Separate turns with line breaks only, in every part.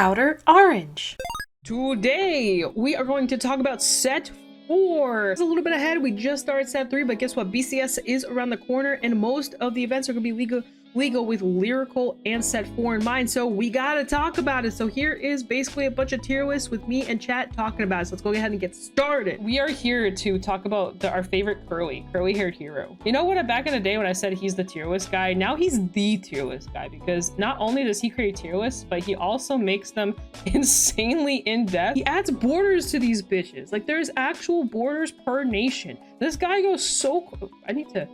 Outer Orange.
Today, we are going to talk about set 4. It's a little bit ahead. We just started set 3, but guess what? BCS is around the corner, and most of the events are going to be legal with Lyrical and set 4 in mind. So we got to talk about it. So here is basically a bunch of tier lists with me and chat talking about it. So let's go ahead and get started. We are here to talk about our favorite curly-haired hero. You know what? Back in the day when I said he's the tier list guy, now he's the tier list guy, because not only does he create tier lists, but he also makes them insanely in-depth. He adds borders to these bitches. Like, there's actual borders per nation. This guy goes so... I need to...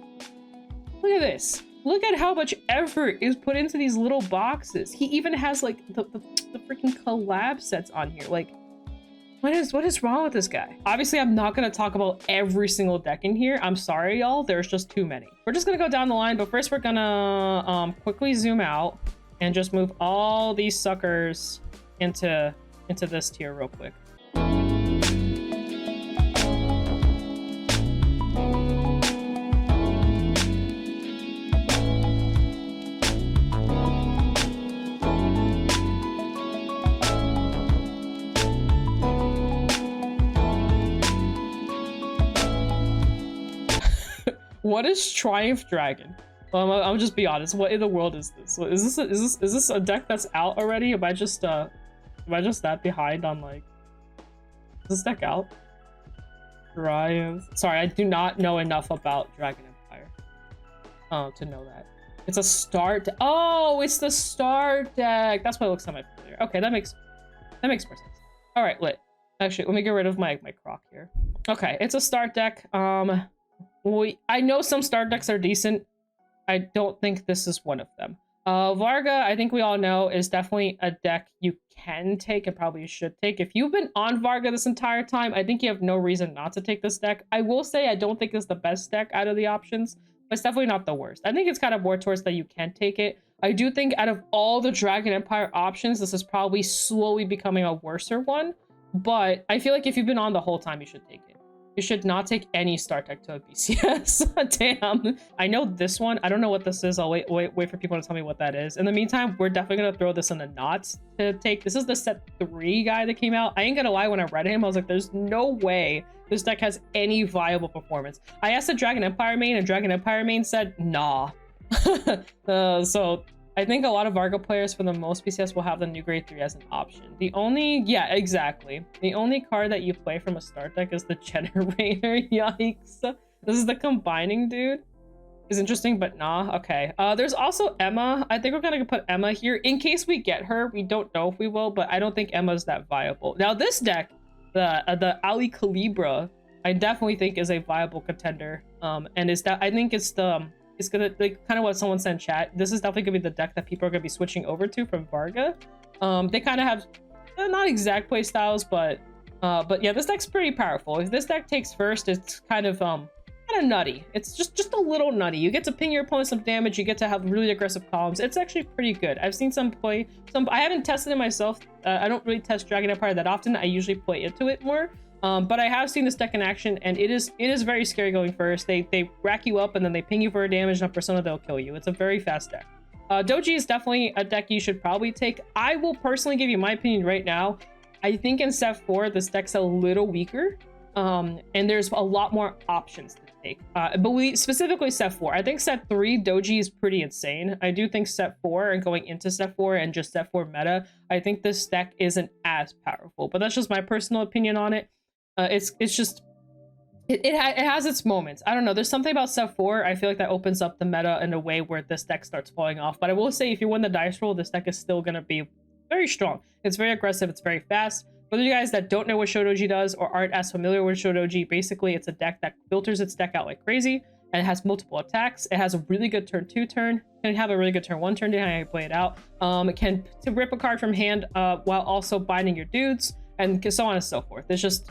Look at this. Look at how much effort is put into these little boxes. He even has like the freaking collab sets on here. Like, what is wrong with this guy? Obviously, I'm not gonna talk about every single deck in here. I'm sorry, y'all. There's just too many. We're just gonna go down the line, but first we're gonna quickly zoom out and just move all these suckers into this tier real quick. What is Triumph Dragon? I'll just be honest. What in the world is this? Is this a deck that's out already? Am I just that behind on, like, is this deck out? Triumph. Sorry, I do not know enough about Dragon Empire to know that. It's a start. Oh, it's the start deck. That's what it looks like familiar. Okay, that makes more sense. All right, lit. Actually, let me get rid of my croc here. Okay, it's a start deck. I know some start decks are decent. I don't think this is one of them. Varga, I think we all know, is definitely a deck you can take and probably should take. If you've been on Varga this entire time, I think you have no reason not to take this deck. I will say I don't think it's the best deck out of the options, but it's definitely not the worst. I think it's kind of more towards that you can take it. I do think out of all the Dragon Empire options, this is probably slowly becoming a worser one, but I feel like if you've been on the whole time, you should take it. You should not take any start deck to a BCS. Damn. I know this one. I don't know what this is. I'll wait for people to tell me what that is. In the meantime, we're definitely going to throw this in the knots to take. This is the set 3 guy that came out. I ain't gonna lie, when I read him, I was like, there's no way this deck has any viable performance. I asked the Dragon Empire main, and Dragon Empire main said, nah. So I think a lot of Varga players for the most BCS will have the new grade 3 as an option. Yeah, exactly. The only card that you play from a start deck is the Generator. Yikes. This is the combining dude. Is interesting, but nah. Okay. There's also Emma. I think we're gonna put Emma here in case we get her. We don't know if we will, but I don't think Emma's that viable. Now this deck, the Ali Calibra, I definitely think is a viable contender. And is that I think it's gonna, like, kind of what someone said in chat. This is definitely gonna be the deck that people are gonna be switching over to from Varga. They kind of have not exact play styles, but yeah, this deck's pretty powerful. If this deck takes first, it's kind of nutty. It's just a little nutty. You get to ping your opponent some damage. You get to have really aggressive columns. It's actually pretty good. I've seen some play. I haven't tested it myself. I don't really test Dragon Empire that often. I usually play into it more. But I have seen this deck in action, and it is very scary going first. They rack you up, and then they ping you for a damage, and a persona they'll kill you. It's a very fast deck. Doji is definitely a deck you should probably take. I will personally give you my opinion right now. I think in set 4, this deck's a little weaker, and there's a lot more options to take. But specifically set 4. I think set 3, Doji is pretty insane. I do think set 4 and going into set 4 and just set 4 meta, I think this deck isn't as powerful. But that's just my personal opinion on it. It's just it has its moments. I don't know, there's something about set 4 I feel like that opens up the meta in a way where this deck starts falling off. But I will say, if you win the dice roll, this deck is still going to be very strong. It's very aggressive, it's very fast. For you guys that don't know what Shodoji does or aren't as familiar with Shodoji, basically it's a deck that filters its deck out like crazy, and it has multiple attacks. It has a really good turn 2 turn, can have a really good turn 1 turn depending on how you play it out. It can rip a card from hand while also binding your dudes, and so on and so forth. It's just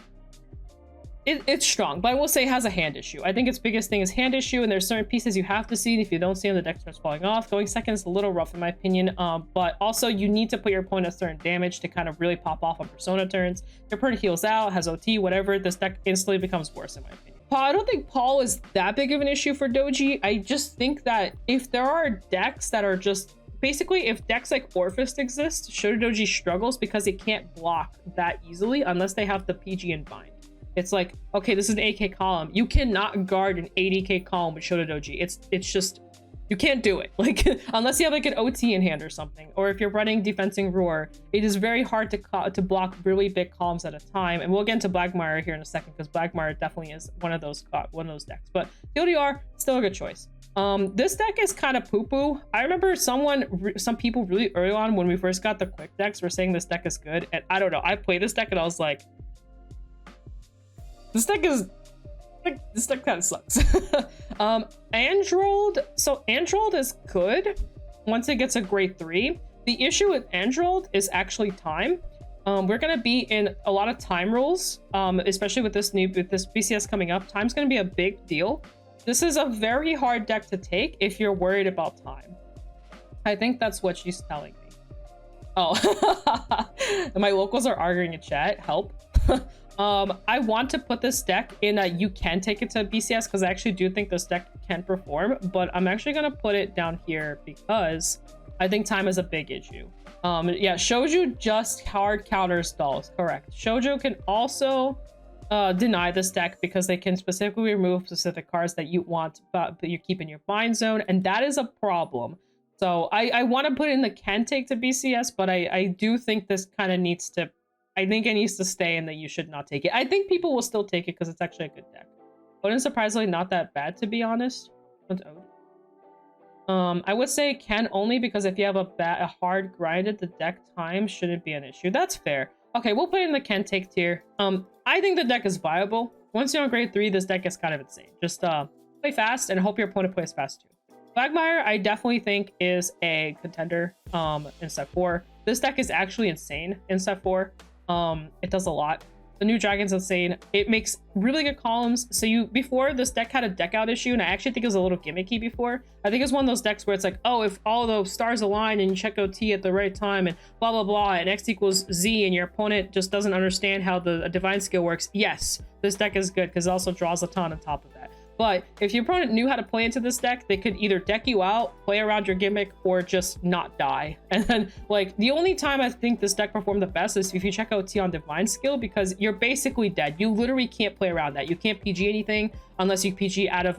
it's strong, but I will say it has a hand issue. I think its biggest thing is hand issue, and there's certain pieces you have to see, and if you don't see them, the deck starts falling off. Going second is a little rough in my opinion, but also you need to put your opponent at certain damage to kind of really pop off on persona turns. Your opponent heals out, has OT, whatever, this deck instantly becomes worse in my opinion. I don't think Paul is that big of an issue for Doji. I just think that if there are decks that are just basically, if decks like Orphist exist, Shotodoji struggles because it can't block that easily unless they have the PG and bind. It's like, okay, this is an 8k column. You cannot guard an 80k column with Shotodoji. It's just, you can't do it. Like, unless you have like an OT in hand or something, or if you're running Defensing Roar, it is very hard to block really big columns at a time. And we'll get into Blackmire here in a second, because Blackmire definitely is one of those decks. But TLDR, still a good choice. This deck is kind of poo-poo. I remember some people really early on when we first got the quick decks were saying this deck is good, and I don't know. I played this deck and I was like, this deck kind of sucks. Android. So Android is good once it gets a grade 3. The issue with Android is actually time. We're gonna be in a lot of time rules, especially with this BCS coming up. Time's gonna be a big deal. This is a very hard deck to take if you're worried about time. I think that's what she's telling me. Oh, my locals are arguing in chat. Help. I want to put this deck in you can take it to BCS, because I actually do think this deck can perform, but I'm actually going to put it down here because I think time is a big issue. Yeah, Shoujo just hard counters dolls. Correct. Shoujo can also deny this deck because they can specifically remove specific cards that you want, but you keep in your bind zone, and that is a problem. So I want to put in the can take to BCS, but I do think this kind of needs to, I think it needs to stay and that you should not take it. I think people will still take it because it's actually a good deck. Odin's surprisingly not that bad, to be honest. What's Odin? I would say can only because if you have a hard grinded, the deck time shouldn't be an issue. That's fair. Okay, we'll put it in the can take tier. I think the deck is viable. Once you're on grade 3, this deck is kind of insane. Just play fast and hope your opponent plays fast too. Quagmire, I definitely think is a contender in set 4. This deck is actually insane in set 4. It does a lot. The new dragon's insane. It makes really good columns. So before this deck had a deck out issue, and I actually think it was a little gimmicky before. I think it's one of those decks where it's like, oh, if all the stars align and you check OT at the right time and blah blah blah and X equals Z and your opponent just doesn't understand how the divine skill works. Yes, this deck is good because it also draws a ton on top of that. But if your opponent knew how to play into this deck, they could either deck you out, play around your gimmick, or just not die. And then, like, the only time I think this deck performed the best is if you check out T on Divine Skill, because you're basically dead. You literally can't play around that. You can't PG anything unless you PG out of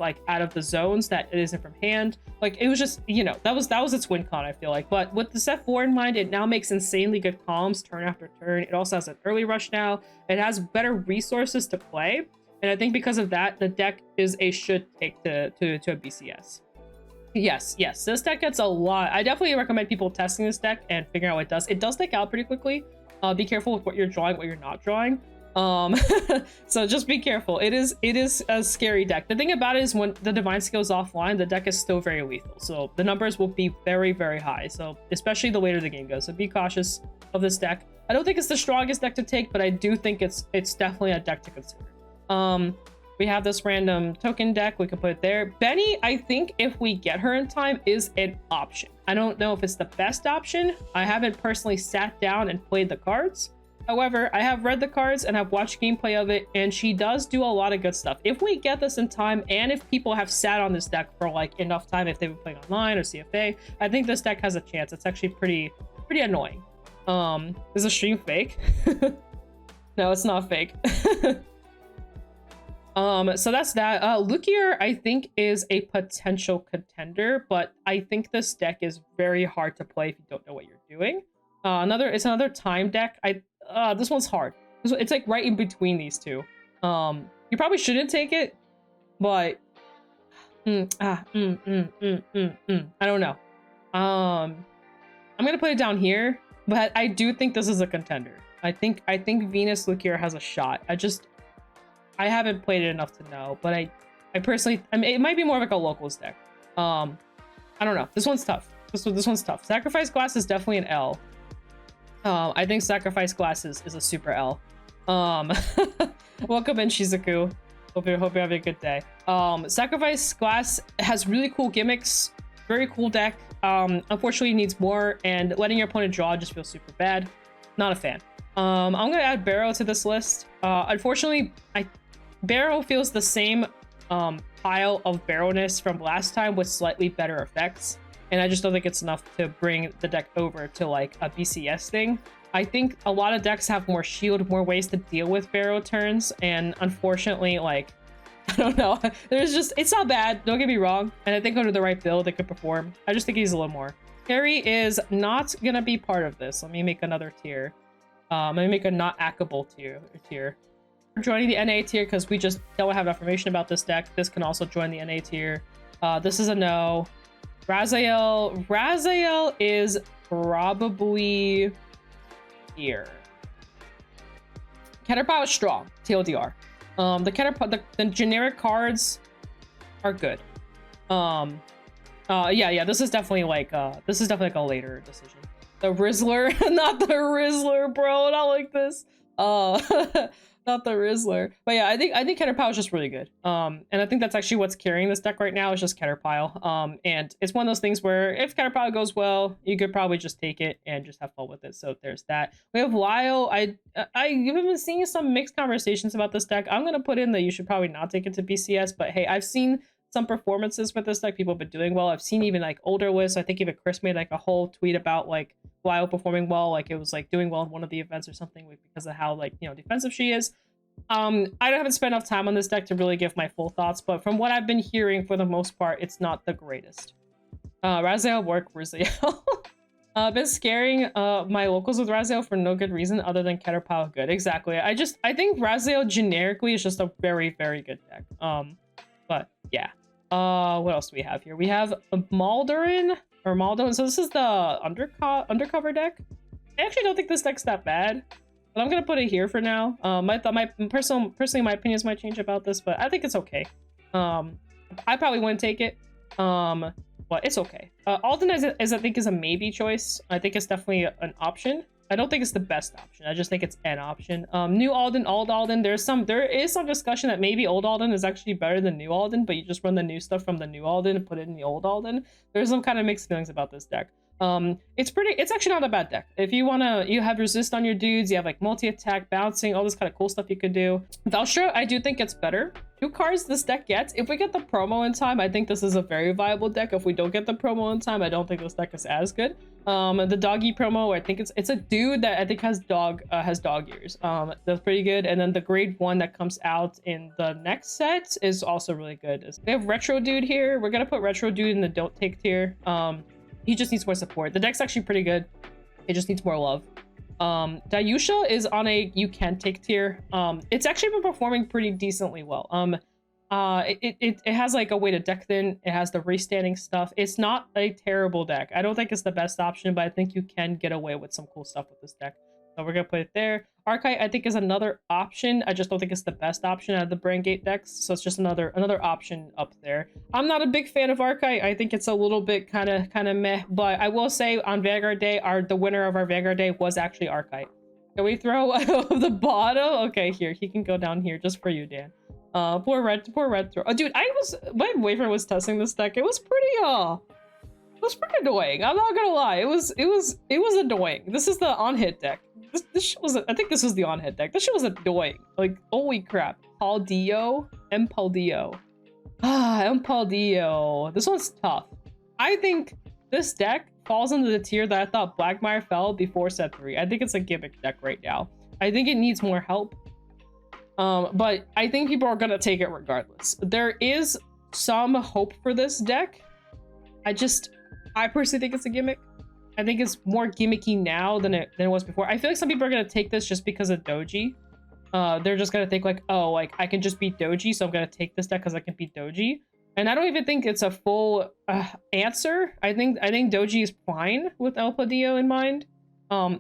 the zones that it isn't from hand. Like, it was just, you know, that was its win con, I feel like. But with the set 4 in mind, it now makes insanely good columns turn after turn. It also has an early rush now. It has better resources to play. And I think because of that, the deck is a should take to a BCS. Yes, this deck gets a lot. I definitely recommend people testing this deck and figuring out what it does. It does take out pretty quickly. Be careful with what you're drawing, what you're not drawing. So just be careful. It is a scary deck. The thing about it is when the divine skill is offline, the deck is still very lethal. So the numbers will be very, very high. So especially the later the game goes. So be cautious of this deck. I don't think it's the strongest deck to take, but I do think it's definitely a deck to consider. We have this random token deck. We can put it there. Benny, I think if we get her in time, is an option. I don't know if it's the best option. I haven't personally sat down and played the cards. However, I have read the cards and have watched gameplay of it, and she does do a lot of good stuff. If we get this in time, and if people have sat on this deck for like enough time, if they've been playing online or CFA, I think this deck has a chance. It's actually pretty annoying. Is the stream fake? No, it's not fake. So that's that. Lukier, I think, is a potential contender, but I think this deck is very hard to play if you don't know what you're doing. It's another time deck. This one's hard. It's like right in between these two. You probably shouldn't take it, but I don't know. I'm gonna put it down here, but I do think this is a contender. I think Venus Lukier has a shot. I haven't played it enough to know, but I personally, I mean, it might be more like a locals deck. I don't know. This one's tough. This one's tough. Sacrifice Glass is definitely an L. I think Sacrifice Glass is a super L. Welcome in, Shizuku. Hope you're having a good day. Sacrifice Glass has really cool gimmicks. Very cool deck. Unfortunately, it needs more, and letting your opponent draw just feels super bad. Not a fan. I'm gonna add Barrow to this list. Unfortunately, Barrow feels the same pile of Barrowness from last time with slightly better effects. and I just don't think it's enough to bring the deck over to like a BCS thing. I think a lot of decks have more shield, more ways to deal with Pharaoh turns, and unfortunately, like, I don't know, there's just, it's not bad, don't get me wrong, and I think under the right build it could perform. I just think he's a little more. Carry is not gonna be part of this. Let me make another tier. Let me make a not hackable tier. We're joining the NA tier because we just don't have information about this deck. This can also join the NA tier. This is a no. Raziel is probably here. Caterpillar is strong, TLDR. The generic cards are good. Yeah, this is definitely like a later decision. The Rizzler, not the Rizzler, bro, not like this. Not the Rizzler. But yeah, I think Caterpillar is just really good. And I think that's actually what's carrying this deck right now is just Caterpillar. And it's one of those things where if Caterpillar goes well, you could probably just take it and just have fun with it. So there's that. We have Lyle. I've been seeing some mixed conversations about this deck. I'm gonna put in that you should probably not take it to BCS, but hey, I've seen some performances with this deck. People have been doing well. I've seen even like older lists. I think even Chris made like a whole tweet about like Lyle performing well, like it was like doing well in one of the events or something because of how like, you know, defensive she is. I haven't spent enough time on this deck to really give my full thoughts, but from what I've been hearing, for the most part, it's not the greatest. Raziel work, Raziel. I've been scaring my locals with Raziel for no good reason other than Caterpillar good. Exactly. I think Raziel generically is just a very, very good deck. But yeah. What else do we have here? We have Maldorin or Maldo. So this is the undercover deck. I actually don't think this deck's that bad, but I'm gonna put it here for now. Personally, my opinions might change about this, but I think it's okay. I probably wouldn't take it. But it's okay. Alden I think is a maybe choice. I think it's definitely an option. I don't think it's the best option. I just think it's an option. New Alden, old Alden. There is some discussion that maybe old Alden is actually better than new Alden, but you just run the new stuff from the new Alden and put it in the old Alden. There's some kind of mixed feelings about this deck. It's actually not a bad deck. If you have resist on your dudes, you have like multi-attack, bouncing, all this kind of cool stuff you could do. Velstra, I do think it's better. 2 cards this deck gets. If we get the promo in time, I think this is a very viable deck. If we don't get the promo in time, I don't think this deck is as good. The doggy promo, I think it's a dude that I think has dog ears. That's pretty good. And then the grade 1 that comes out in the next set is also really good. We have retro dude here. We're gonna put retro dude in the don't take tier. He just needs more support. The deck's actually pretty good. It just needs more love. Dayusha is on a you can take tier. It's actually been performing pretty decently well. It has like a way to deck thin. It has the restanding stuff. It's not a terrible deck. I don't think it's the best option, but I think you can get away with some cool stuff with this deck. So we're gonna put it there. Archetype, I think, is another option. I just don't think it's the best option out of the Brain Gate decks. So it's just another option up there. I'm not a big fan of Archetype. I think it's a little bit kind of meh. But I will say on Vanguard Day, the winner of our Vanguard Day was actually Archetype. Can we throw the bottom? Okay, here, he can go down here just for you, Dan. Poor red throw. Oh, dude, my boyfriend was testing this deck. It was pretty annoying. I'm not gonna lie. It was annoying. This is the on-hit deck. This shit was, I think this was the on-hit deck. This shit was annoying. Like, holy crap. Paldeo. Paldeo. This one's tough. I think this deck falls into the tier that I thought Blackmire fell before set 3. I think it's a gimmick deck right now. I think it needs more help. But I think people are gonna take it regardless. There is some hope for this deck. I personally think it's a gimmick. I think it's more gimmicky now than it was before. I feel like some people are gonna take this just because of Doji. They're just gonna think like, oh, like I can just beat Doji, so I'm gonna take this deck because I can beat Doji. And I don't even think it's a full answer. I think Doji is fine with El Padillo in mind.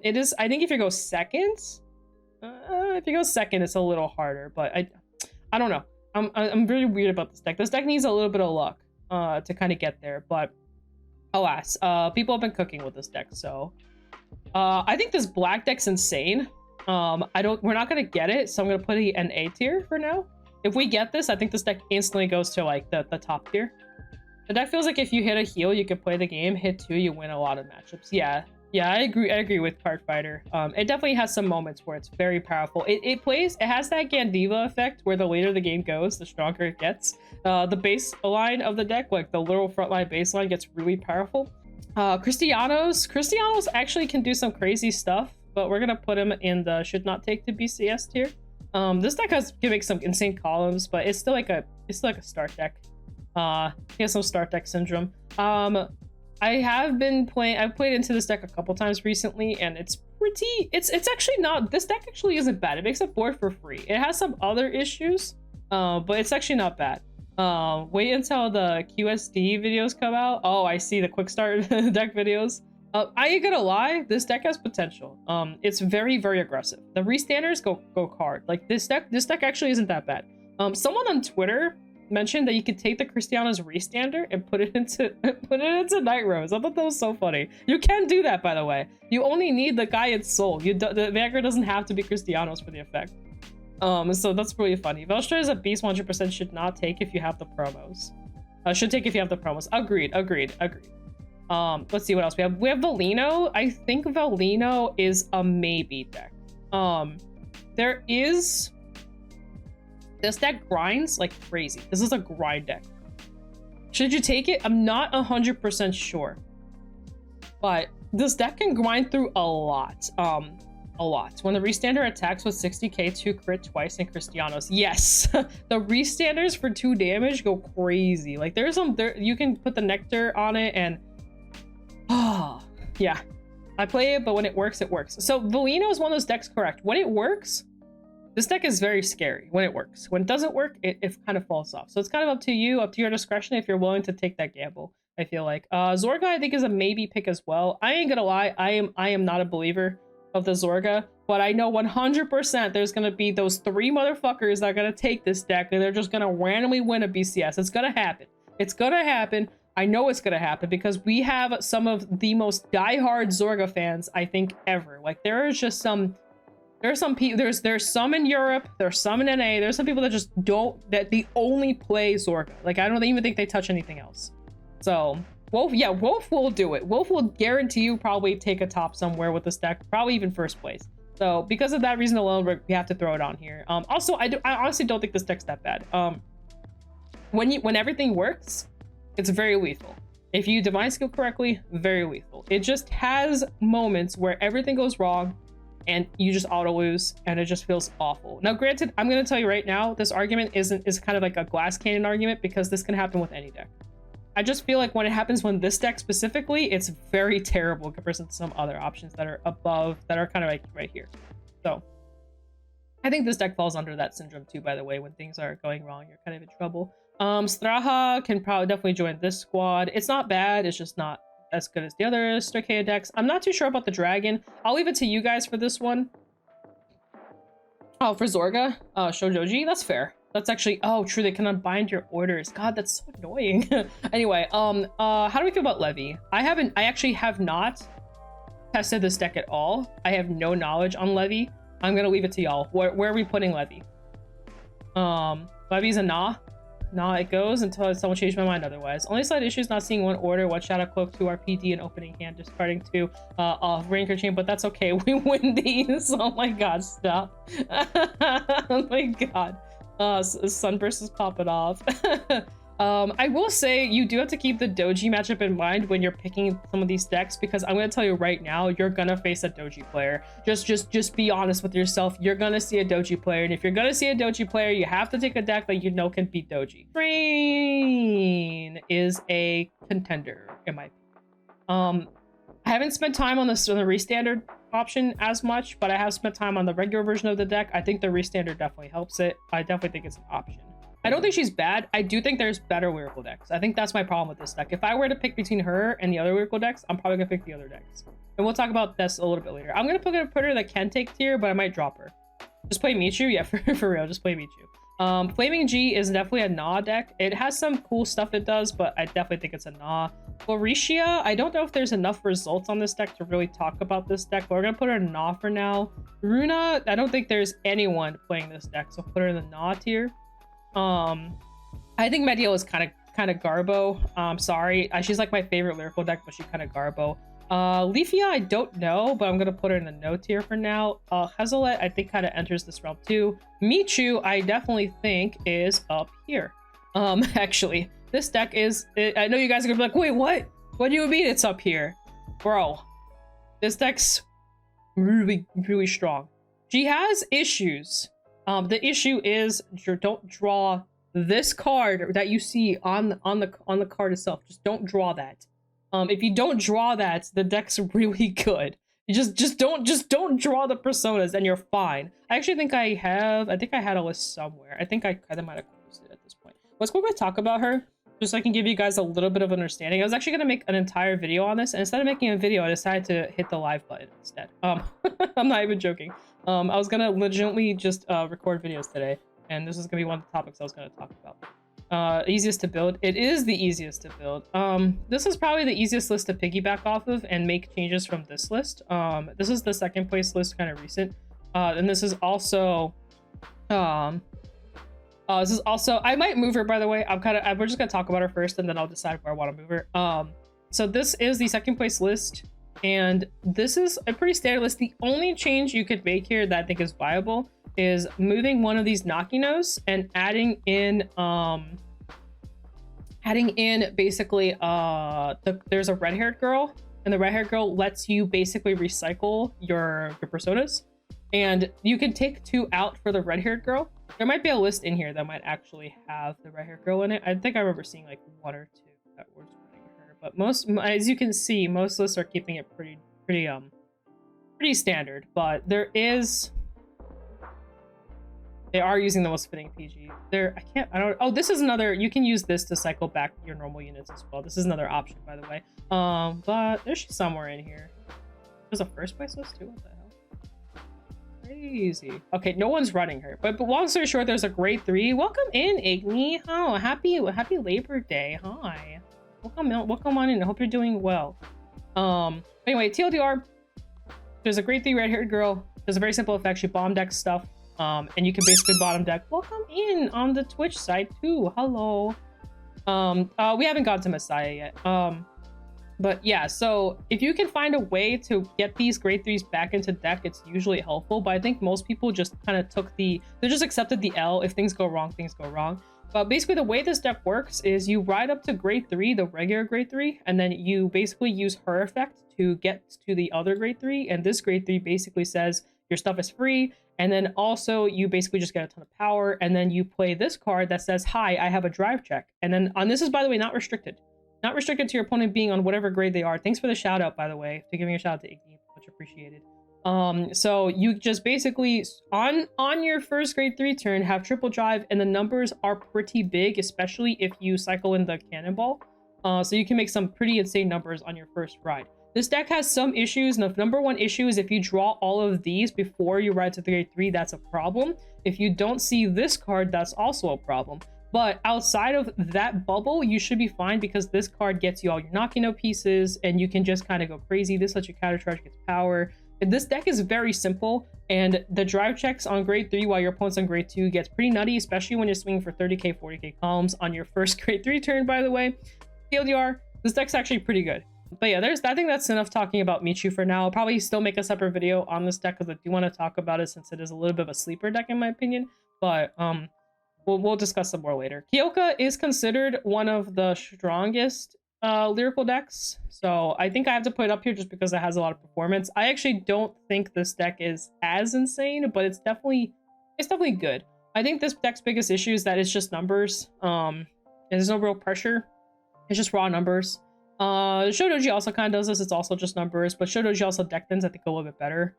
It is. I think if you go second, it's a little harder. But I don't know. I'm really weird about this deck. This deck needs a little bit of luck to kind of get there, but. Alas, people have been cooking with this deck, so I think this black deck's insane. We're not gonna get it, so I'm gonna put it in A tier for now. If we get this, I think this deck instantly goes to like the top tier. The deck feels like if you hit a heal, you can play the game. Hit 2, you win a lot of matchups. Yeah, Yeah, I agree with Cardfighter. It definitely has some moments where it's very powerful. It has that Gandiva effect where the later the game goes, the stronger it gets. The baseline of the deck, like the little frontline baseline, gets really powerful. Cristianos actually can do some crazy stuff, but we're gonna put him in the should not take to BCS tier. This deck can make some insane columns, but it's still like a start deck. He has some start deck syndrome. I've played into this deck a couple times recently, and it's actually not, this deck actually isn't bad. It makes a board for free. It has some other issues, but it's actually not bad. Wait until the QSD videos come out. Oh, I see the quick start deck videos. I ain't gonna lie, this deck has potential. It's very, very aggressive. The restanders go hard. Like this deck actually isn't that bad. Someone on Twitter mentioned that you could take the Cristiano's restander and put it into Night Rose. I thought that was so funny. You can do that, by the way. You only need the guy in Soul. The Vanguard doesn't have to be Cristiano's for the effect. So that's really funny. Velstra is a beast. 100% should not take if you have the promos. Should take if you have the promos. Agreed. Let's see what else we have. We have Velino. I think Velino is a maybe deck. This deck grinds like crazy. This is a grind deck. Should you take it? I'm not 100% sure. But this deck can grind through a lot. When the restander attacks with 60k, 2 crit twice in Cristianos. Yes! The restanders for 2 damage go crazy. Like you can put the nectar on it and yeah. I play it, but when it works, it works. So Velino is one of those decks, correct. When it works, this deck is very scary when it works. When it doesn't work, it kind of falls off. So it's kind of up to your discretion if you're willing to take that gamble, I feel like. Zorga, I think, is a maybe pick as well. I ain't gonna lie, I am not a believer of the Zorga, but I know 100% there's gonna be those 3 motherfuckers that are gonna take this deck and they're just gonna randomly win a BCS. It's gonna happen. It's gonna happen. I know it's gonna happen because we have some of the most diehard Zorga fans, I think, ever. Like there's some people, there's some in Europe, there's some in NA, there's some people that just they only play Zorga. Like I don't even think they touch anything else. So Wolf will do it. Wolf will guarantee you probably take a top somewhere with this deck, probably even first place. So because of that reason alone, we have to throw it on here. Also, I honestly don't think this deck's that bad. When everything works, it's very lethal. If you divine skill correctly, very lethal. It just has moments where everything goes wrong and you just auto lose and it just feels awful. Now granted, I'm going to tell you right now, this argument is kind of like a glass cannon argument because this can happen with any deck. I just feel like when it happens when this deck specifically, it's very terrible in comparison to some other options that are above, that are kind of like right here. So I think this deck falls under that syndrome too, by the way. When things are going wrong, you're kind of in trouble. Straha can probably definitely join this squad. It's not bad, it's just not as good as the other Stoicheia decks. I'm not too sure about the dragon. I'll leave it to you guys for this one. Oh, for Zorga, Shoujoji, that's fair. That's actually, oh, true, they can unbind your orders. God, that's so annoying. Anyway, how do we feel about Levy? I actually have not tested this deck at all. I have no knowledge on Levy. I'm gonna leave it to y'all. Where are we putting Levy? Levy's a nah. Nah, it goes until someone changed my mind otherwise. Only slight issues, not seeing 1 order, 1 Shadow Cloak, 2 RPD, and opening hand, discarding 2 off Rainker Chain, but that's okay. We win these. Oh my god, stop. Oh my god. Sunburst is popping off. I will say you do have to keep the Doji matchup in mind when you're picking some of these decks, because I'm going to tell you right now, you're gonna face a Doji player. Just be honest with yourself. You're gonna see a Doji player, and if you're gonna see a Doji player, you have to take a deck that you know can beat Doji. Train is a contender in my opinion. I haven't spent time on the restandard option as much, but I have spent time on the regular version of the deck. I think the restander definitely helps it. I definitely think it's an option. I don't think she's bad. I do think there's better Lyrical decks. I think that's my problem with this deck. If I were to pick between her and the other Lyrical decks, I'm probably gonna pick the other decks. And we'll talk about this a little bit later. I'm gonna put her in the can take tier, but I might drop her. Just play Michu? Yeah, for real, just play Michu. Flaming G is definitely a Nah deck. It has some cool stuff it does, but I definitely think it's a Nah. Floricia, I don't know if there's enough results on this deck to really talk about this deck, but we're gonna put her in Nah for now. Runa, I don't think there's anyone playing this deck, so put her in the Nah tier. I think Mediel is kind of Garbo. Sorry, she's like my favorite Lyrical deck, but she's kind of Garbo. Leafia, I don't know, but I'm gonna put her in the no tier for now. Hazelet, I think kind of enters this realm too. Michu, I definitely think is up here. Actually, this deck is, I know you guys are gonna be like, wait, what? What do you mean it's up here? Bro, this deck's really, really strong. She has issues. The issue is don't draw this card that you see on the card itself. Just don't draw that. If you don't draw that, the deck's really good. You just don't draw the personas and you're fine. I actually think I had a list somewhere. I think I kind of might have closed it at this point. Let's quickly talk about her, just so I can give you guys a little bit of understanding. I was actually gonna make an entire video on this, and instead of making a video, I decided to hit the live button instead. I'm not even joking. I was gonna legitimately just record videos today, and this is gonna be one of the topics I was gonna talk about. Easiest to build. It is the easiest to build. This is probably the easiest list to piggyback off of and make changes from this list. This is the second place list, kind of recent. And this is also I might move her, by the way. We're just gonna talk about her first, and then I'll decide where I want to move her. So this is the second place list, and this is a pretty standard list. The only change you could make here that I think is viable is moving one of these Nakinos and adding in basically there's a red-haired girl, and the red-haired girl lets you basically recycle your personas, and you can take 2 out for the red-haired girl. There might be a list in here that might actually have the red-haired girl in it. I think I remember seeing like 1 or 2 that were running her, but most, as you can see, most lists are keeping it pretty standard. But they are using the most fitting PG. Oh, this is another, you can use this to cycle back your normal units as well. This is another option, by the way. But there's somewhere in here. There's a first place list too, what the hell? Crazy. Okay, no one's running her. But long story short, there's a grade 3. Welcome in, Igni. Oh, happy Labor Day. Hi. Welcome on in. I hope you're doing well. Anyway, TLDR, there's a grade 3 red-haired girl. There's a very simple effect. She bomb decks stuff. And you can basically bottom deck. Welcome in on the Twitch side too. Hello. We haven't gotten to Messiah yet. But yeah, so if you can find a way to get these grade 3s back into deck, it's usually helpful. But I think most people just kind of they just accepted the L. If things go wrong, things go wrong. But basically the way this deck works is you ride up to grade 3, the regular grade 3, and then you basically use her effect to get to the other grade 3. And this grade 3 basically says your stuff is free. And then also you basically just get a ton of power, and then you play this card that says, hi, I have a drive check. And then this is, by the way, not restricted to your opponent being on whatever grade they are. Thanks for the shout out, by the way, for giving a shout out to Iggy, much appreciated. So you just basically on your first grade 3 turn have triple drive, and the numbers are pretty big, especially if you cycle in the cannonball. So you can make some pretty insane numbers on your first ride. This deck has some issues, and the number one issue is if you draw all of these before you ride to grade 3, that's a problem. If you don't see this card, that's also a problem. But outside of that bubble, you should be fine, because this card gets you all your Nakino pieces, and you can just kind of go crazy. This lets you counter charge, gets power. And this deck is very simple, and the drive checks on grade 3 while your opponent's on grade 2 gets pretty nutty, especially when you're swinging for 30k, 40k columns on your first grade 3 turn, by the way. TLDR, this deck's actually pretty good. But yeah, I think that's enough talking about Michu for now. I'll probably still make a separate video on this deck, because I do want to talk about it, since it is a little bit of a sleeper deck in my opinion. But we'll discuss some more later. Kyoka is considered one of the strongest lyrical decks, so I think I have to put it up here just because it has a lot of performance. I actually don't think this deck is as insane, but it's definitely good. I think this deck's biggest issue is that it's just numbers. There's no real pressure. It's just raw numbers. Shodoji also kind of does this. It's also just numbers, but Shodoji also deck thins I think a little bit better.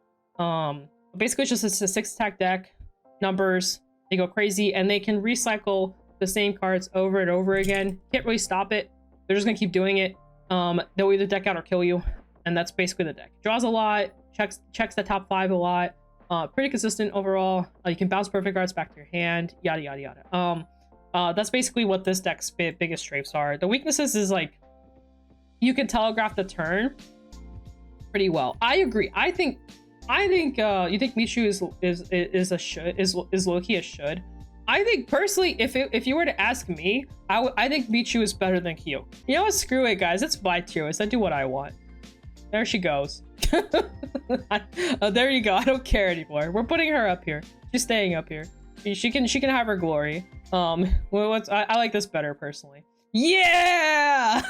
Basically it's just a 6 attack deck, numbers, they go crazy, and they can recycle the same cards over and over again. Can't really stop it. They're just gonna keep doing it. They'll either deck out or kill you, and that's basically the deck. Draws a lot, checks the top 5 a lot. Pretty consistent overall. You can bounce perfect cards back to your hand, yada yada yada. That's basically what this deck's biggest strengths are. The weaknesses is like, you can telegraph the turn pretty well. I agree. I think you think Michu is low-key a should. I think personally, if you were to ask me, I think Michu is better than Kyo. You know what? Screw it, guys. It's my tier list. I do what I want. There she goes. There you go. I don't care anymore. We're putting her up here. She's staying up here. She can have her glory. I like this better personally. Yeah.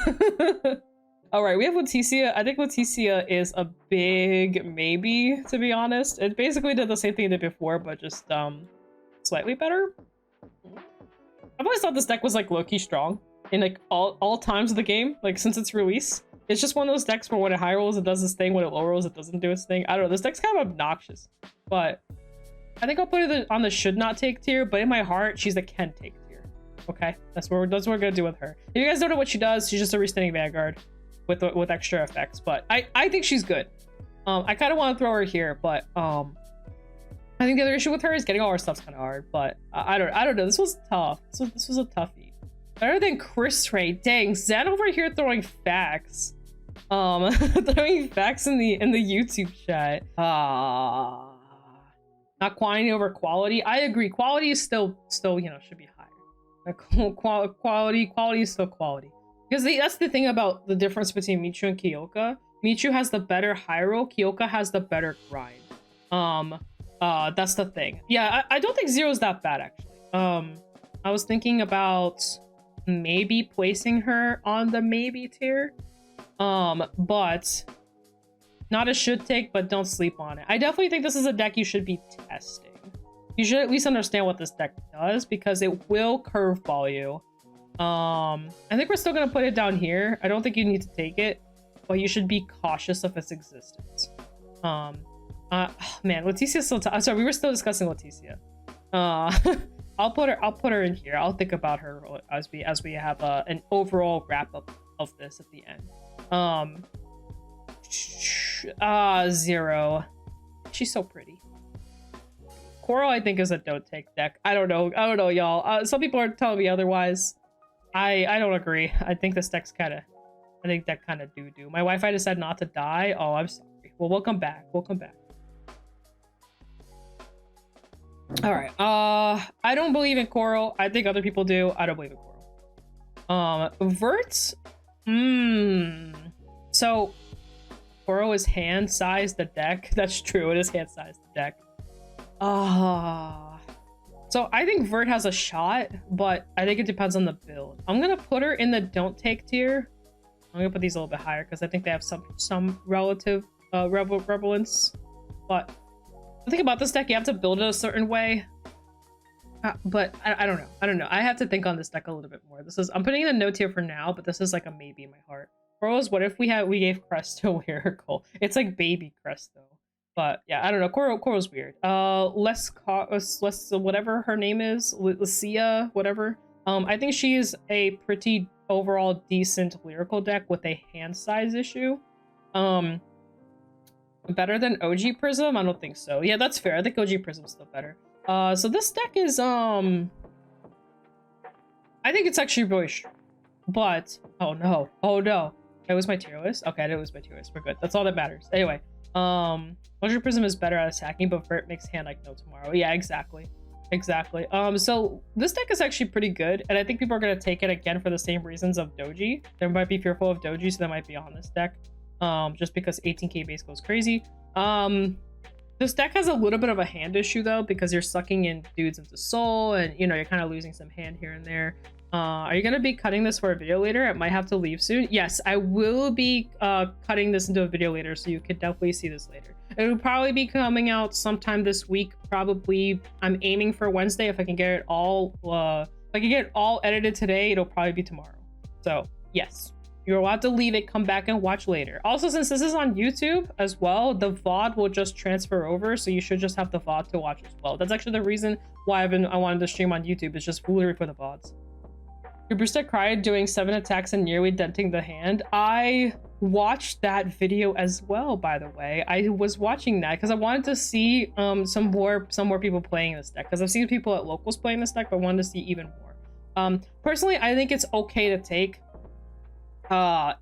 All right, we have Leticia. I think Leticia is a big maybe, to be honest. It basically did the same thing it did before, but just slightly better. I've always thought this deck was like low-key strong in like all times of the game, like since its release. It's just one of those decks where when it high rolls, it does this thing. When it low rolls, it doesn't do its thing. I don't know. This deck's kind of obnoxious, but I think I'll put it on the should not take tier. But in my heart, she's a can take tier. Okay, that's what we're gonna do with her. If you guys don't know what she does, she's just a restanding Vanguard with extra effects. But I think she's good. I kind of want to throw her here, but I think the other issue with her is getting all her stuff's kind of hard. But I don't know. This was tough. This was a toughie. Better than Chris Ray. Dang, Zed over here throwing facts. Throwing facts in the YouTube chat. Not quantity over quality. I agree. Quality is still you know, should be higher. Quality is still quality. Because that's the thing about the difference between Michu and Kyoka. Michu has the better high roll. Kyoka has the better grind. That's the thing. Yeah, I don't think Zero's that bad actually. I was thinking about maybe placing her on the maybe tier. But not a should take, but don't sleep on it. I definitely think this is a deck you should be testing. You should at least understand what this deck does because it will curveball you. I think we're still gonna put it down here. I don't think you need to take it, but you should be cautious of its existence. Man, Leticia's still I'm sorry, we were still discussing Leticia. I'll put her in here. I'll think about her as we have an overall wrap up of this at the end. Zero. She's so pretty. Coral, I think, is a don't take deck. I don't know, y'all. Some people are telling me otherwise. I don't agree. I think this deck's I think that kind of doo-doo. My Wi-Fi decided not to die. Oh, I'm sorry. Well, we'll come back. All right. I don't believe in Coral. I think other people do. I don't believe in Coral. Verts. So Coral is hand-sized the deck. That's true. It is hand-sized the deck. So I think Vert has a shot, but I think it depends on the build. I'm gonna put her in the don't take tier. I'm gonna put these a little bit higher because I think they have some relative relevance. But the thing about this deck, you have to build it a certain way. But I don't know. I have to think on this deck a little bit more. I'm putting in a no tier for now, but this is like a maybe in my heart. Corals, what if we gave Crest to Lyrical? It's like baby Crest though. But yeah, I don't know. Coral's weird. Less whatever her name is, Lucia, whatever. I think she's a pretty overall decent Lyrical deck with a hand size issue. Better than OG Prism? I don't think so. Yeah, that's fair. I think OG Prism's still better. So this deck is I think it's actually really strong. But oh no. It was my tier list. Okay, I didn't lose my tier list. We're good. That's all that matters. Anyway, OG Prism is better at attacking, but Vert makes hand like no tomorrow. Yeah, exactly. So this deck is actually pretty good, and I think people are gonna take it again for the same reasons of Doji. They might be fearful of Doji, so they might be on this deck. Just because 18k base goes crazy. This deck has a little bit of a hand issue though, because you're sucking in dudes into soul, and you know you're kind of losing some hand here and there. Are you gonna be cutting this for a video later? It might have to leave soon. Yes, I will be cutting this into a video later, so you could definitely see this later. It will probably be coming out sometime this week. Probably, I'm aiming for Wednesday. If I can get it all, edited today, it'll probably be tomorrow. So yes. You're allowed to leave it, come back and watch later. Also, since this is on YouTube as well, the VOD will just transfer over, so you should just have the VOD to watch as well. That's actually the reason why I wanted to stream on YouTube. It's just foolery for the VODs. Your Brewster cried doing 7 attacks and nearly denting the hand. I watched that video as well, by the way. I was watching that because I wanted to see some more people playing this deck, because I've seen people at locals playing this deck, but I wanted to see even more. Personally, I think it's okay to take. I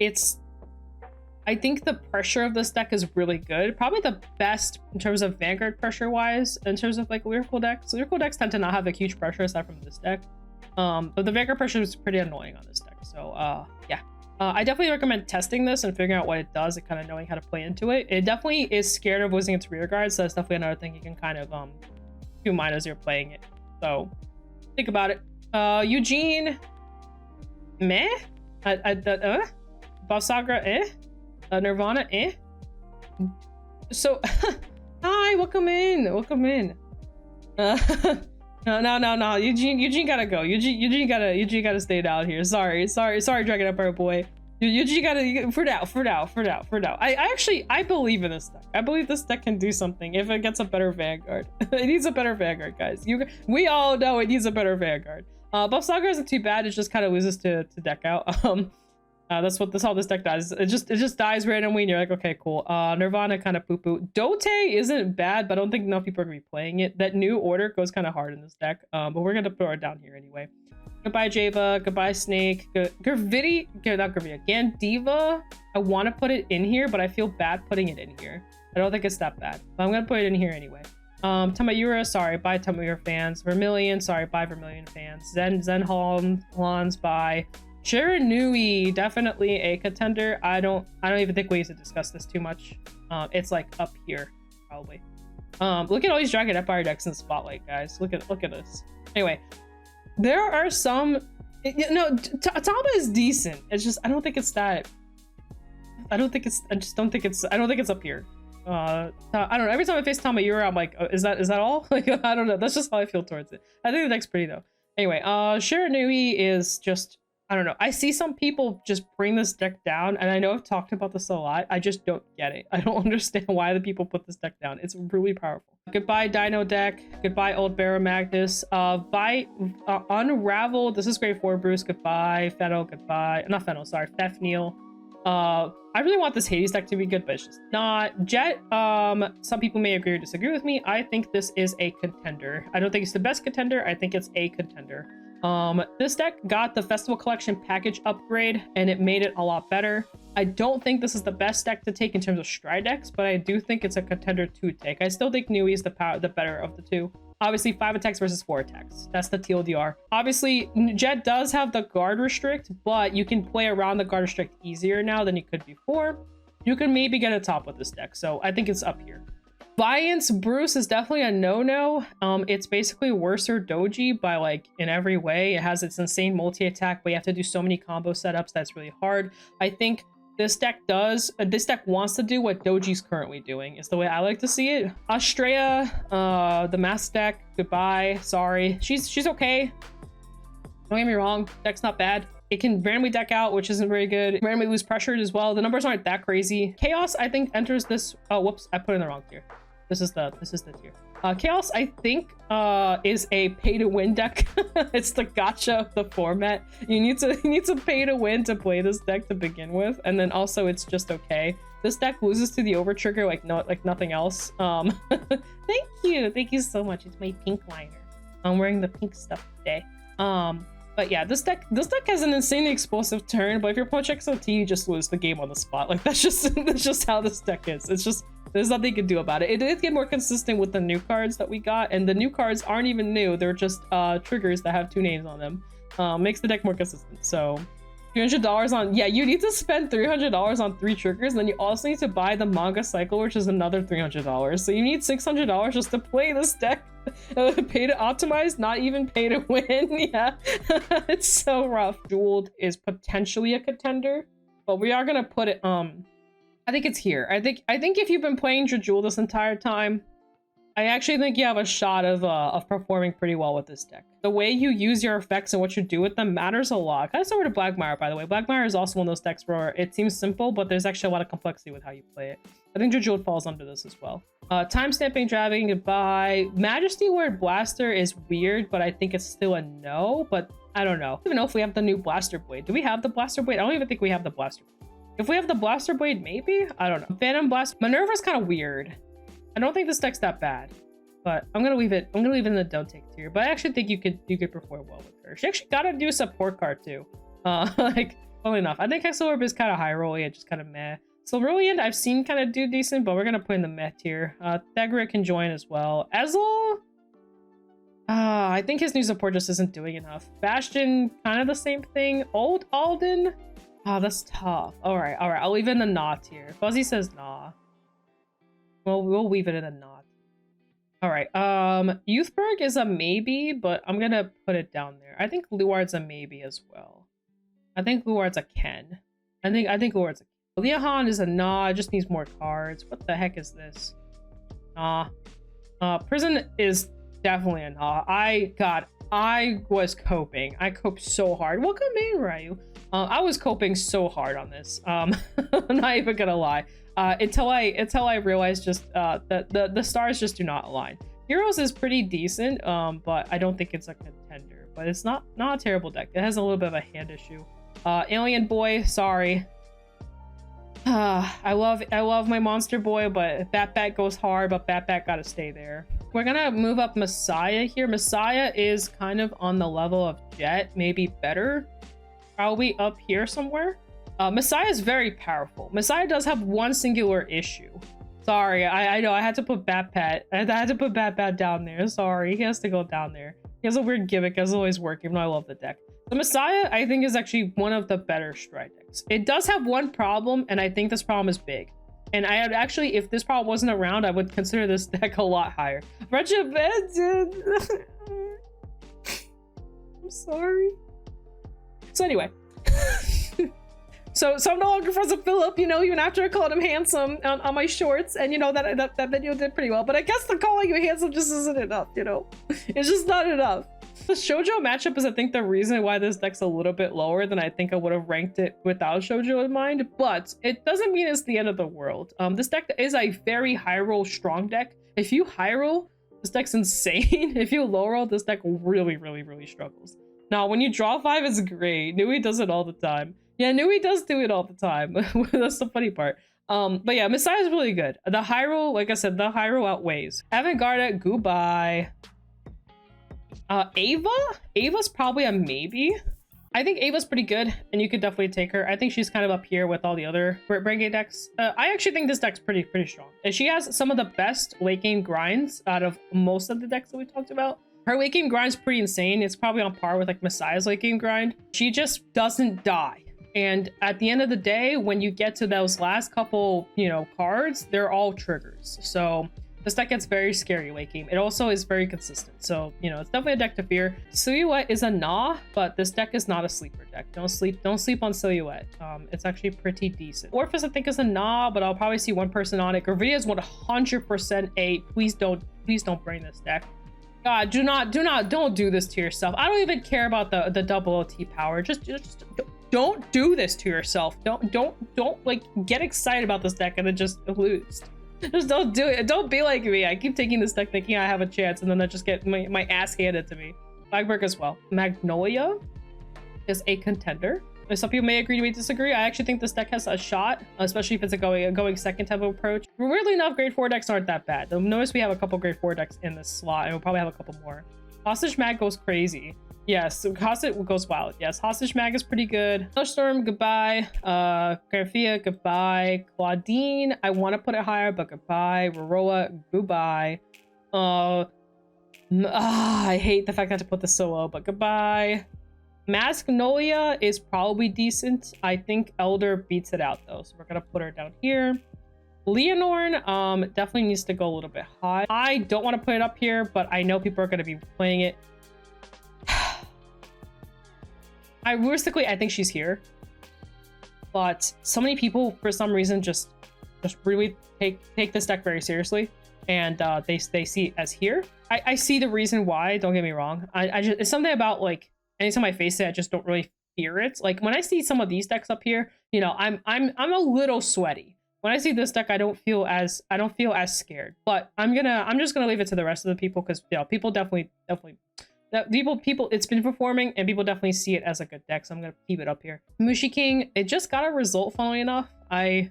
think the pressure of this deck is really good. Probably the best in terms of Vanguard pressure wise, in terms of like Lyrical decks. Lyrical decks tend to not have a huge pressure aside from this deck. But the Vanguard pressure is pretty annoying on this deck. So yeah. I definitely recommend testing this and figuring out what it does and kind of knowing how to play into it. It definitely is scared of losing its rear guard, so that's definitely another thing you can kind of keep in mind as you're playing it. So think about it. Eugene, meh. Balsagra, eh. Nirvana, eh. So, hi, welcome in. No. Eugene gotta go. Eugene gotta stay down here. Sorry, Dragon Empire boy. Eugene gotta for now. I believe in this deck. I believe this deck can do something if it gets a better Vanguard. It needs a better Vanguard, guys. We all know it needs a better Vanguard. Buff Saga isn't too bad. It just kind of loses to deck out. That's how this deck dies. It just dies randomly and you're like, okay, cool. Nirvana kind of poo-poo. Dote isn't bad, but I don't think enough people are gonna be playing it. That new order goes kind of hard in this deck. But we're gonna put it down here anyway. Goodbye Java, goodbye Snake, not Gravity, Gandiva. I want to put it in here, but I feel bad putting it in here. I don't think it's that bad, but I'm gonna put it in here anyway. Tamayura, sorry, bye Tamayura fans. Vermilion, sorry, bye Vermilion fans. Zenholms, bye. Shiranui, definitely a contender. I don't even think we need to discuss this too much. It's like up here, probably. Look at all these Dragon Empire decks in the spotlight, guys. Look at this. Anyway, there are some. Tama is decent. It's just I don't think it's that. I don't think it's up here. I don't know. Every time I face Tamayura, I'm like, is that all? Like, I don't know. That's just how I feel towards it. I think the deck's pretty though. Anyway, Shiranui is just. I don't know. I see some people just bring this deck down, and I know I've talked about this a lot. I just don't get it. I don't understand why the people put this deck down. It's really powerful. Goodbye, Dino deck. Goodbye, Old Barrow Magnus. Bye, Unravel. This is grade 4, Bruce. Goodbye, Fennel. Goodbye. Not Fennel, sorry. Fefnil. I really want this Hades deck to be good, but it's just not. Jet, some people may agree or disagree with me. I think this is a contender. I don't think it's the best contender. I think it's a contender. This deck got the Festival Collection package upgrade and it made it a lot better. I don't think this is the best deck to take in terms of stride decks, but I do think it's a contender to take. I still think Nui is the better of the two. Obviously 5 attacks versus 4 attacks. That's the TLDR. Obviously Jet does have the guard restrict, but you can play around the guard restrict easier now than you could before. You can maybe get a top with this deck, so I think it's up here. Viance Bruce is definitely a no-no. It's basically worser Doji by like in every way. It has its insane multi-attack, but you have to do so many combo setups that's really hard. I think this deck wants to do what Doji's currently doing, is the way I like to see it. Astrea, the mask deck, goodbye, sorry. She's okay. Don't get me wrong, deck's not bad. It can randomly deck out, which isn't very good. Randomly lose pressured as well. The numbers aren't that crazy. Chaos, I think, enters this. Oh, whoops, I put in the wrong tier. This is the tier. Chaos, I think, is a pay-to-win deck. It's the gotcha of the format. You need to pay to win to play this deck to begin with, and then also it's just okay. This deck loses to the over trigger like nothing else. Thank you so much. It's my pink liner. I'm wearing the pink stuff today. But yeah, this deck has an insanely explosive turn, but if your opponent checks OT, you just lose the game on the spot. Like that's just how this deck is. It's just there's nothing you can do about it. It did get more consistent with the new cards that we got, and the new cards aren't even new. They're just triggers that have 2 names on them. Makes the deck more consistent. So $300 on, yeah, you need to spend $300 on 3 triggers, and then you also need to buy the manga cycle, which is another $300. So you need $600 just to play this deck. Pay to optimize, not even pay to win. Yeah, it's so rough. Jeweled is potentially a contender, but we are gonna put it. I think it's here. I think if you've been playing Jeweled this entire time, I actually think you have a shot of performing pretty well with this deck. The way you use your effects and what you do with them matters a lot. Kind of similar to Blackmire, by the way. Blackmire is also one of those decks where it seems simple, but there's actually a lot of complexity with how you play it. I think Jeweled falls under this as well. Time Stamping Dragon, goodbye. Majesty Word Blaster is weird, but I think it's still a no, but I don't know. I don't even know if we have the new Blaster Blade. Do we have the Blaster Blade? I don't even think we have the Blaster Blade. If we have the Blaster Blade, maybe? I don't know. Phantom Blast. Minerva's kind of weird. I don't think this deck's that bad, but I'm gonna leave it in the don't take tier. But I actually think you could perform well with her. She actually gotta do a support card too. Like, funnily enough, I think Hexalorb is kind of high rolly and just kind of meh. Silverillion I've seen kind of do decent, but we're gonna put in the meh tier. Thegra can join as well. Ezel, I think his new support just isn't doing enough. Bastion, kind of the same thing. Old Alden, Oh, that's tough. All right. I'll leave it in the nah tier. Fuzzy says nah. Well, we'll leave it in a nah. All right. Youthberg is a maybe, but I'm gonna put it down there. I think Luard's a maybe as well. I think Luard's a Ken. I think Luard's a Leohan is a nah. It just needs more cards. What the heck is this? Nah. Prison is definitely a nah. I was coping. I coped so hard. Welcome in, Ryu. I was coping so hard on this. I'm not even gonna lie. Until I realized just that the stars just do not align. Heroes is pretty decent, but I don't think it's a contender. But it's not a terrible deck. It has a little bit of a hand issue. Alien Boy, sorry. I love my Monster Boy, but Bat goes hard, but Bat gotta stay there. We're gonna move up Messiah here. Messiah is kind of on the level of Jet, maybe better. Probably up here somewhere. Messiah is very powerful. Messiah does have one singular issue. Sorry, I know I had to put Bat. I had to put Bat down there. Sorry, he has to go down there. He has a weird gimmick, as always working, but I love the deck. The Messiah, I think, is actually one of the better stride decks. It does have one problem, and I think this problem is big. And I had actually, if this problem wasn't around, I would consider this deck a lot higher. Regimented. I'm sorry. So anyway. So I'm no longer friends with Philip, you know, even after I called him handsome on my shorts, and you know that video did pretty well. But I guess the calling you handsome just isn't enough, you know. It's just not enough. The shoujo matchup is, I think, the reason why this deck's a little bit lower than I think I would have ranked it without shoujo in mind, but it doesn't mean it's the end of the world. This deck is a very high roll strong deck. If you high roll, this deck's insane. If you low roll, this deck really struggles. Now, when you draw 5, it's great. Nui does it all the time. Yeah, Nui does do it all the time. That's the funny part. But yeah, Messiah is really good. The high roll, like I said, the high roll outweighs. Vanguard, goodbye. Ava's probably a maybe. I think Ava's pretty good, and you could definitely take her. I think she's kind of up here with all the other Renegade decks. I actually think this deck's pretty strong. And she has some of the best late game grinds out of most of the decks that we talked about. Her late game grind's pretty insane. It's probably on par with like Messiah's late game grind. She just doesn't die. And at the end of the day, when you get to those last couple, you know, cards, they're all triggers. So this deck gets very scary late game. It also is very consistent. So, you know, it's definitely a deck to fear. Silhouette is a nah, but this deck is not a sleeper deck. Don't sleep on Silhouette. It's actually pretty decent. Orphis, I think, is a nah, but I'll probably see one person on it. Gravidia is 100% a please don't bring this deck. God, don't do this to yourself. I don't even care about the double OT power. Just don't do this to yourself. Don't like get excited about this deck and then just lose. Just don't do it. Don't be like me. I keep taking this deck thinking I have a chance, and then I just get my ass handed to me. Flagberg as well. Magnolia is a contender. Some people may agree, may disagree. I actually think this deck has a shot, especially if it's a going second type of approach. Weirdly enough, grade 4 decks aren't that bad. Notice we have a couple grade 4 decks in this slot, and we'll probably have a couple more. Hostage Mag goes crazy. Yes, Hostage goes wild. Yes, Hostage Mag is pretty good. Storm, goodbye. Garfia, goodbye. Claudine, I want to put it higher, but goodbye. Roroa, goodbye. I hate the fact that I have to put this so low, but goodbye. Magnolia is probably decent. I think Elder beats it out though, so we're gonna put her down here. Leonorn definitely needs to go a little bit high. I don't want to put it up here, but I know people are going to be playing it. Realistically, I think she's here, but so many people for some reason just really take this deck very seriously, and they see it as here. I see the reason why, don't get me wrong. I just, it's something about like anytime I face it, I just don't really fear it. Like when I see some of these decks up here, you know, I'm a little sweaty. When I see this deck, I don't feel as scared. But I'm just gonna leave it to the rest of the people, because you know, people definitely people it's been performing, and people definitely see it as a good deck, so I'm gonna keep it up here. Mushi King, it just got a result, funnily enough. I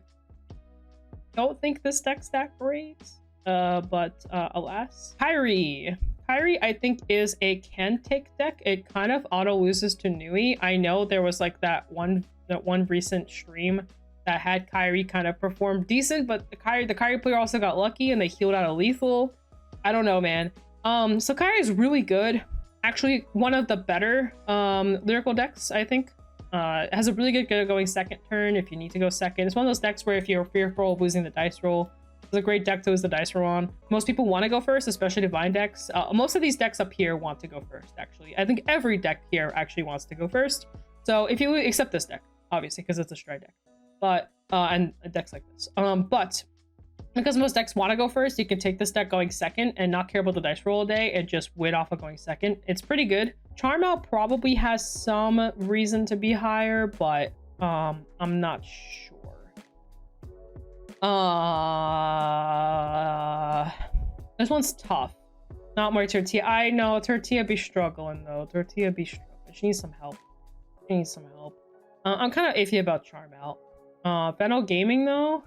don't think this deck's that great, but alas. Kyrie, I think, is a can take deck. It kind of auto loses to Nui. I know there was like that one recent stream that had Kyrie kind of perform decent, but the Kyrie player also got lucky and they healed out a lethal. I don't know, man. So Kyrie is really good. Actually, one of the better lyrical decks, I think. It has a really good going second turn if you need to go second. It's one of those decks where if you're fearful of losing the dice roll, it's a great deck to lose the dice roll on. Most people want to go first, especially divine decks. Most of these decks up here want to go first, actually. I think every deck here actually wants to go first. So if you accept this deck, obviously, because it's a stride deck, but and decks like this. But because most decks want to go first, you can take this deck going second and not care about the dice roll a day and just win off of going second. It's pretty good. Charm Out probably has some reason to be higher, but I'm not sure. This one's tough. Not more Tortilla. I know Tortilla be struggling though. Tortilla be struggling. She needs some help. I'm kind of iffy about Charm Out. Fennel Gaming though.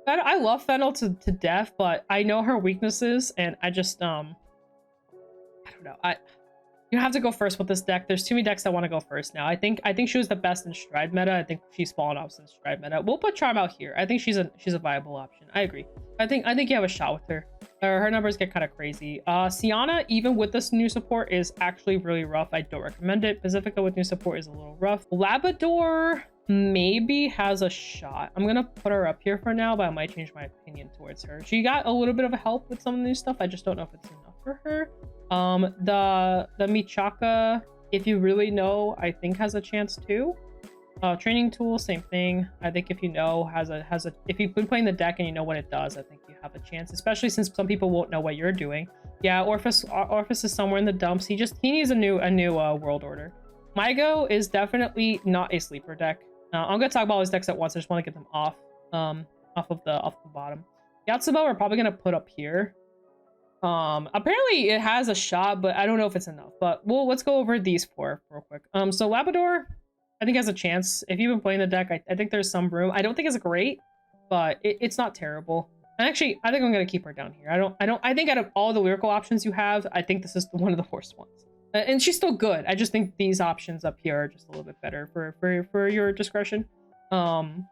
I love Fennel to death, but I know her weaknesses, and I just I don't know. You have to go first with this deck. There's too many decks that want to go first now. I think she was the best in stride meta. I think she's fallen off since stride meta. We'll put Charm Out here. I think she's a viable option. I agree. I think you have a shot with her. Her numbers get kind of crazy. Sienna, even with this new support, is actually really rough. I don't recommend it. Pacifica with new support is a little rough. Labrador maybe has a shot. I'm gonna put her up here for now, but I might change my opinion towards her. She got a little bit of a help with some of the new stuff. I just don't know if it's enough for her. The Michaka, if you really know, I think has a chance too. Training tool, same thing. I think if you know, if you've been playing the deck and you know what it does, I think you have a chance, especially since some people won't know what you're doing. Yeah, Orpheus is somewhere in the dumps. He needs a new world order. Mygo is definitely not a sleeper deck. I'm gonna talk about all these decks at once. I just want to get them off of the bottom. Yatsuba we're probably gonna put up here. Apparently it has a shot, but I don't know if it's enough. But let's go over these four real quick. So Labrador, I think has a chance. If you've been playing the deck, I think there's some room. I don't think it's great, but it's not terrible. And actually, I think I'm gonna keep her down here. I think out of all the lyrical options you have, I think this is one of the worst ones. And she's still good. I just think these options up here are just a little bit better for your discretion. I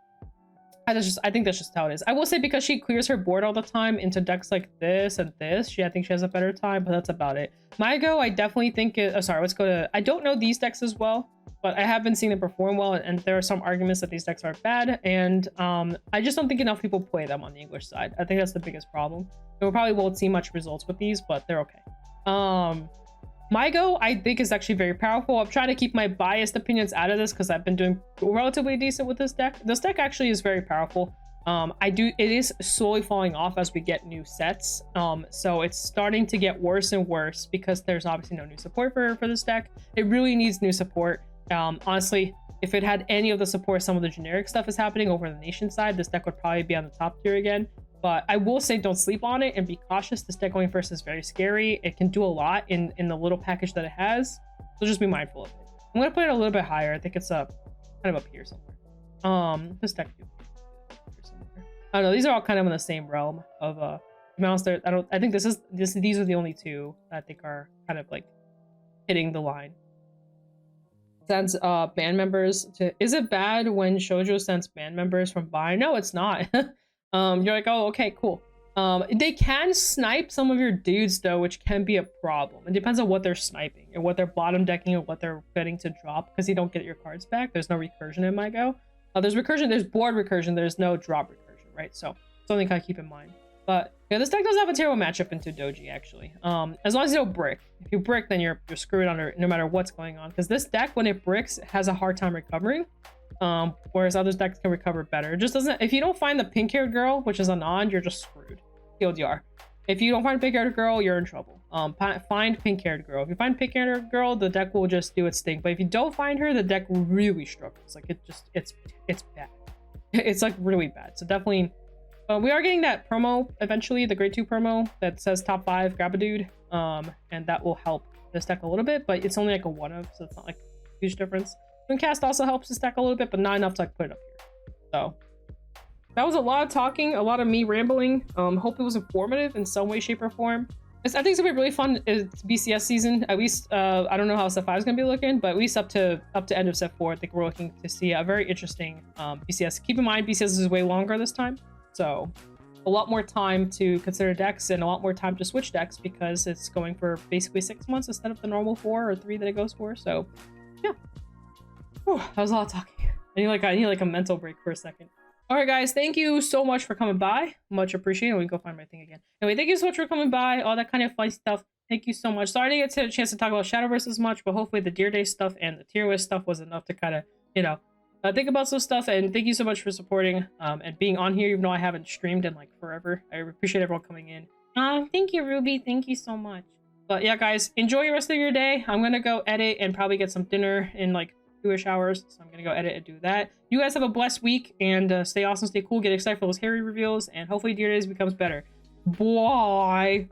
think that's just how it is. I will say because she clears her board all the time into decks like this and this, I think she has a better time, but that's about it. Mygo, I definitely think let's go to, I don't know these decks as well, but I have been seeing them perform well, and there are some arguments that these decks are bad, and I just don't think enough people play them on the English side. I think that's the biggest problem. And we probably won't see much results with these, but they're okay. Mygo, I think, is actually very powerful. I'm trying to keep my biased opinions out of this because I've been doing relatively decent with this deck. This deck actually is very powerful. It is slowly falling off as we get new sets. So it's starting to get worse and worse because there's obviously no new support for this deck. It really needs new support. Honestly, if it had any of the support, some of the generic stuff is happening over the nation side, this deck would probably be on the top tier again. But I will say don't sleep on it and be cautious. This deck going first is very scary. It can do a lot in the little package that it has. So just be mindful of it. I'm going to put it a little bit higher. I think it's kind of up here somewhere. This deck here somewhere. I don't know. These are all kind of in the same realm of monster. I think these are the only two that I think are kind of like hitting the line. Sends band members to. Is it bad when Shoujo sends band members from Buy? No, it's not. You're like, oh, okay, cool. They can snipe some of your dudes though, which can be a problem. It depends on what they're sniping and what they're bottom decking or what they're getting to drop, because you don't get your cards back. There's no recursion in Mygo. There's recursion, there's board recursion, there's no drop recursion, right? So something kind of keep in mind. But yeah, this deck does have a terrible matchup into Doji actually. As long as you don't brick. If you brick, then you're screwed under no matter what's going on. Because this deck, when it bricks, has a hard time recovering. Whereas other decks can recover better. It just doesn't. If you don't find the pink-haired girl, which is a non, you're just screwed. TLDR. If you don't find pink-haired girl, you're in trouble. Find pink-haired girl. If you find pink-haired girl, the deck will just do its thing. But if you don't find her, the deck really struggles. Like it's bad. It's like really bad. So definitely, we are getting that promo eventually, the grade 2 promo that says top 5, grab a dude. And that will help this deck a little bit, but it's only like a 1-of, so it's not like a huge difference. Cast also helps this deck a little bit, but not enough to like put it up here. So that was a lot of talking, a lot of me rambling. Hope it was informative in some way, shape, or form. I think it's gonna be really fun. It's BCS season. At least I don't know how set 5 is gonna be looking, but at least up to end of set 4, I think we're looking to see a very interesting BCS. Keep in mind, BCS is way longer this time, so a lot more time to consider decks and a lot more time to switch decks because it's going for basically 6 months instead of the normal 4 or 3 that it goes for. So yeah. Whew, that was a lot of talking. I need like a mental break for a second. All right, guys, thank you so much for coming by. Much appreciated. Let me go find my thing again. Anyway, thank you so much for coming by. All that kind of fun stuff. Thank you so much. Sorry I didn't get a chance to talk about Shadowverse as much, but hopefully the Deer Day stuff and the tier list stuff was enough to kind of, you know, think about some stuff. And thank you so much for supporting and being on here, even though I haven't streamed in like forever. I appreciate everyone coming in. Thank you, Ruby. Thank you so much. But yeah, guys, enjoy the rest of your day. I'm gonna go edit and probably get some dinner in like 2-ish hours, so I'm gonna go edit and do that. You guys have a blessed week, and stay awesome, stay cool, get excited for those Harry reveals, and hopefully Deer Days becomes better. Bye.